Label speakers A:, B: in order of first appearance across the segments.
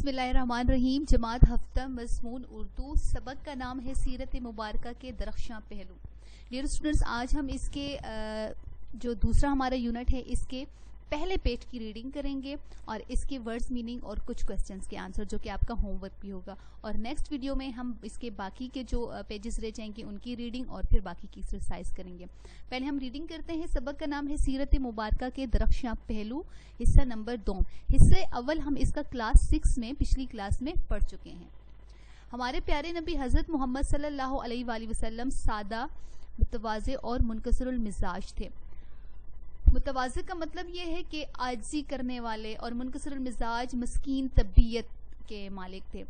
A: बिस्मिल्लाहिर्रहमानिर्रहीम। जमात हफ्ता मज़मून उर्दू, सबक का नाम है सीरत मुबारका के दरख्शां पहलू। डियर स्टूडेंट्स, आज हम इसके जो दूसरा हमारा यूनिट है इसके पहले पेज की रीडिंग करेंगे और इसके वर्ड्स मीनिंग और कुछ क्वेश्चंस के आंसर, जो कि आपका होमवर्क भी होगा। और नेक्स्ट वीडियो में हम इसके बाकी के जो पेजेस रह जाएंगे उनकी रीडिंग और फिर बाकी की एक्सरसाइज करेंगे। पहले हम रीडिंग करते हैं। सबक का नाम है सीरत मुबारका के दरख्शां पहलू, हिस्सा नंबर 2। हिस्से अव्वल हम इसका क्लास 6 में, पिछली क्लास में पढ़ चुके हैं। हमारे प्यारे नबी हज़रत मोहम्मद सल्लल्लाहु अलैहि वसल्लम सादा, मुतवाज़े और मुनकसिरुल मिजाज थे। मुतवाज़े का मतलब ये है कि आजिज़ी करने वाले, और मुनकसिरुल मिजाज मस्कीन तबीयत के मालिक थे।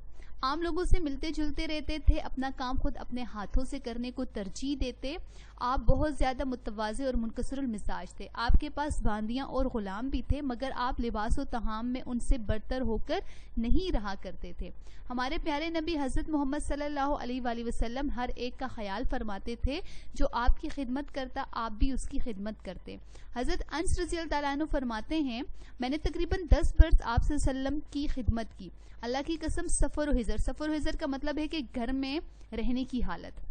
A: आम लोगों से मिलते जुलते रहते थे, अपना काम खुद अपने हाथों से करने को तरजीह देते। आप बहुत ज़्यादा मुतवाज़े और मुनकसिरुल मिजाज थे। आपके पास बांदियाँ और ग़ुलाम भी थे, मगर आप लिबास और तहाम में उनसे बरतर होकर नहीं रहा करते थे। हमारे प्यारे नबी हज़रत मोहम्मद सल्लल्लाहु अलैहि वसल्लम हर एक का ख्याल फरमाते थे। जो आपकी खिदमत करता, आप भी उसकी खिदमत करते। हज़रत अनस रज़ियल्लाहु ताला अन्हु फरमाते हैं, मैंने तकरीबन 10 बरस आप सल्लल्लाहु अलैहि वसल्लम की खिदमत की। अल्लाह की कसम, सफ़र और हिजर, सफ़र और हिजर का मतलब है कि घर में रहने की हालत।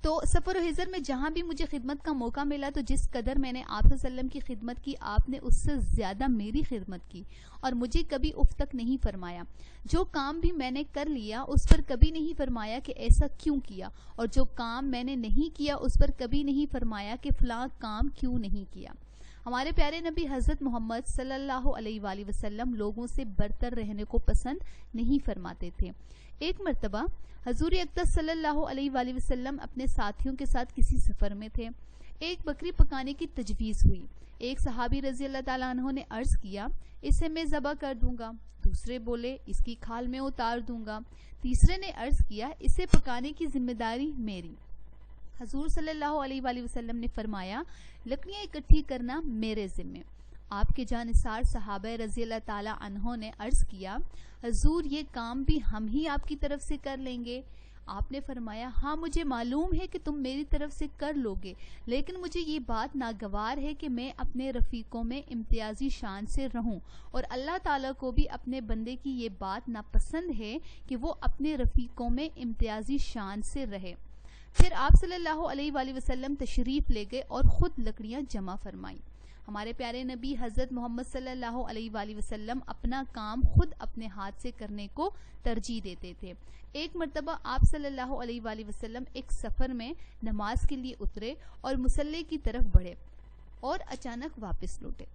A: तो सफ़र और हिजर में जहाँ भी मुझे खिदमत का मौका मिला, तो जिस कदर मैंने आप सल्लल्लाहु अलैहि वसल्लम की खिदमत की, आपने उससे ज़्यादा मेरी खिदमत की और मुझे कभी उफ तक नहीं फरमाया। जो काम भी मैंने कर लिया उस पर कभी नहीं फरमाया कि ऐसा क्यों किया, और जो काम मैंने नहीं किया उस पर कभी नहीं फरमाया कि फ़लाँ काम क्यों नहीं किया। हमारे प्यारे नबी हज़रत मोहम्मद सल्लल्लाहु अलैहि वसल्लम लोगों से बरतर रहने को पसंद नहीं फरमाते थे। एक मर्तबा हजूर अक़दस सल्लल्लाहु अलैहि वसल्लम अपने साथियों के साथ किसी सफ़र में थे। एक बकरी पकाने की तजवीज़ हुई। एक सहाबी रज़ी अल्लाह ताला अन्हु ने अर्ज़ किया, इसे मैं ज़बह कर दूंगा। दूसरे बोले, इसकी खाल में उतार दूंगा। तीसरे ने अर्ज़ किया, इसे पकाने की जिम्मेदारी मेरी। हजूर सल्लल्लाहु अलैहि वसल्लम ने फरमाया, लकड़ियाँ इकट्ठी करना मेरे ज़िम्मे। आपके जानिसार सहाबा रज़ी अल्लाह ताला अन्हों ने अर्ज़ किया, हजूर ये काम भी हम ही आपकी तरफ से कर लेंगे। आपने फरमाया, हाँ मुझे मालूम है कि तुम मेरी तरफ से कर लोगे, लेकिन मुझे ये बात नागवार है कि मैं अपने रफ़ीकों में इम्तियाजी शान से रहूं, और अल्लाह ताला को भी अपने बंदे की ये बात नापसंद है कि वो अपने रफ़ीकों में इम्तियाजी शान से रहे। फिर आप सल्लल्लाहु अलैहि वसल्लम तशरीफ़ ले गए और ख़ुद लकड़ियाँ जमा फरमाई। हमारे प्यारे नबी हज़रत मोहम्मद सल्लल्लाहु अलैहि वसल्लम अपना काम खुद अपने हाथ से करने को तरजीह देते थे। एक मर्तबा आप सल्लल्लाहु अलैहि वसल्लम एक सफ़र में नमाज के लिए उतरे और मुसल्ले की तरफ बढ़े और अचानक वापस लौटे।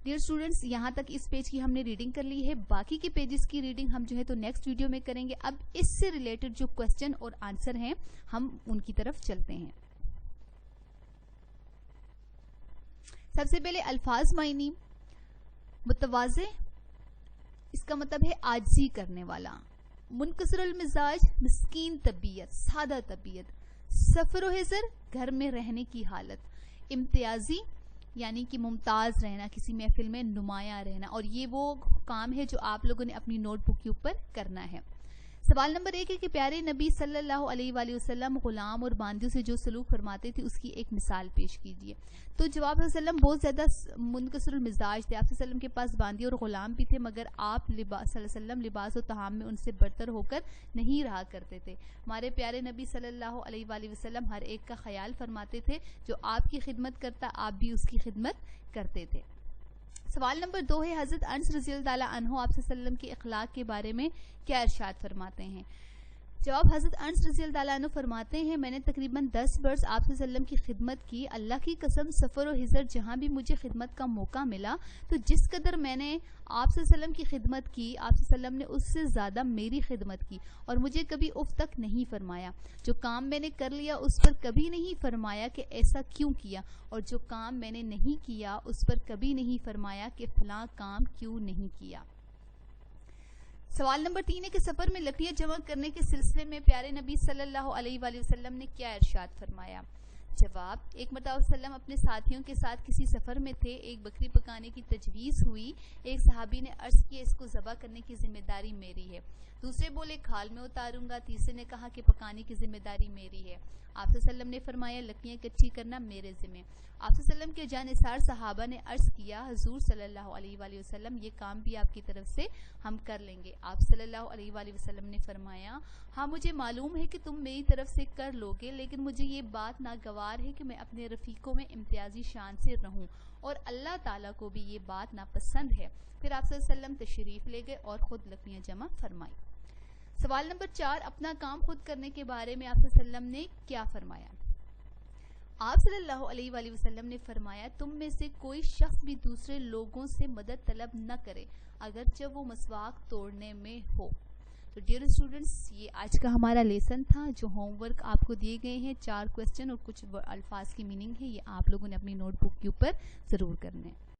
A: डियर स्टूडेंट्स, यहाँ तक इस पेज की हमने रीडिंग कर ली है। बाकी के पेजेस की रीडिंग हम जो है तो नेक्स्ट वीडियो में करेंगे। अब इससे रिलेटेड जो क्वेश्चन और आंसर हैं हम उनकी तरफ चलते हैं। सबसे पहले अल्फाज मायनी। मुतवाज़े, इसका मतलब है आजिज़ी करने वाला। मुनकसिरुल मिजाज, मिस्कीन तबीयत, सादा तबीयत। सफ़र व हिजर, घर में रहने की हालत। इम्तियाजी यानी कि मुमताज़ रहना, किसी महफिल में नुमायां रहना, और ये वो काम है जो आप लोगों ने अपनी नोटबुक के ऊपर करना है। सवाल नंबर 1 है कि प्यारे नबी सल्लल्लाहु अलैहि वसल्लम गुलाम और बांदियों से जो सलूक फरमाते थे उसकी एक मिसाल पेश कीजिए। तो जवाब वसल्लम बहुत ज़्यादा मुनकसिरुल मिजाज थे। आप वसल्लम के पास बांदी और गुलाम भी थे, मगर आप वसल्लम लिबास और तहाम में उनसे बरतर होकर नहीं रहा करते थे। हमारे प्यारे नबी सल्लल्लाहु अलैहि वसल्लम हर एक का ख्याल फरमाते थे। जो आपकी खिदमत करता, आप भी उसकी खिदमत करते थे। सवाल नंबर 2 है, हज़रत अनस रज़ियल्लाहु ताला अन्हु आप सल्लल्लाहु अलैहि वसल्लम के अखलाक के बारे में क्या इरशाद फरमाते हैं। जवाब, हज़रत अनस रज़ियल्लाहु ताला अन्हु फरमाते हैं, मैंने तकरीबन 10 बरस आप सल्लल्लाहु अलैहि वसल्लम की खिदमत की। अल्लाह की कसम, सफ़र और हिजर जहाँ भी मुझे खिदमत का मौका मिला, तो जिस कदर मैंने आप सल्लल्लाहु अलैहि वसल्लम की खिदमत की, आप सल्लल्लाहु अलैहि वसल्लम ने उससे ज़्यादा मेरी खिदमत की और मुझे कभी उफ तक नहीं फरमाया। जो काम मैंने कर लिया उस पर कभी नहीं फरमाया कि ऐसा क्यों किया, और जो काम मैंने नहीं किया उस पर कभी नहीं फरमाया कि फ़लाँ काम क्यों नहीं किया। सवाल नंबर 3 है कि सफ़र में लकड़ियाँ जमा करने के सिलसिले में प्यारे नबी सल्लल्लाहु अलैहि वसल्लम ने क्या इरशाद फरमाया। जवाब, एक मरतबा वसल्लम अपने साथियों के साथ किसी सफ़र में थे। एक बकरी पकाने की तजवीज़ हुई। एक सहाबी ने अर्ज़ किया, इसको ज़बह करने की जिम्मेदारी मेरी है। दूसरे बोले, खाल में उतारूंगा। तीसरे ने कहा कि पकाने की जिम्मेदारी मेरी है। آپ صلی اللہ علیہ وسلم نے فرمایا لکڑیاں اکٹھی کرنا میرے ذمہ۔ آپ صلی اللہ علیہ وسلم کے جانثار صحابہ نے عرض کیا حضور صلی اللہ علیہ وآلہ وسلم یہ کام بھی آپ کی طرف سے ہم کر لیں گے۔ آپ صلی اللہ علیہ وآلہ وسلم نے فرمایا ہاں مجھے معلوم ہے کہ تم میری طرف سے کر لو گے، لیکن مجھے یہ بات ناگوار ہے کہ میں اپنے رفیقوں میں امتیازی شان سے رہوں، اور اللہ تعالیٰ کو بھی یہ بات ناپسند ہے۔ پھر آپ صلی اللہ علیہ وسلم تشریف لے گئے اور خود لکڑیاں جمع فرمائی۔ سوال نمبر 4، اپنا کام خود کرنے کے بارے میں آپ صلی اللہ علیہ وسلم نے کیا فرمایا؟ آپ صلی اللہ علیہ وآلہ وسلم نے فرمایا تم میں سے کوئی شخص بھی دوسرے لوگوں سے مدد طلب نہ کرے اگرچہ وہ مسواک توڑنے میں ہو۔ تو ڈیئر اسٹوڈنٹس، یہ آج کا ہمارا لیسن تھا جو ہوم ورک آپ کو دیے گئے ہیں، 4 کویسچن اور کچھ الفاظ کی میننگ ہے، یہ آپ لوگوں نے اپنی نوٹ بک کے اوپر ضرور کرنے ہیں۔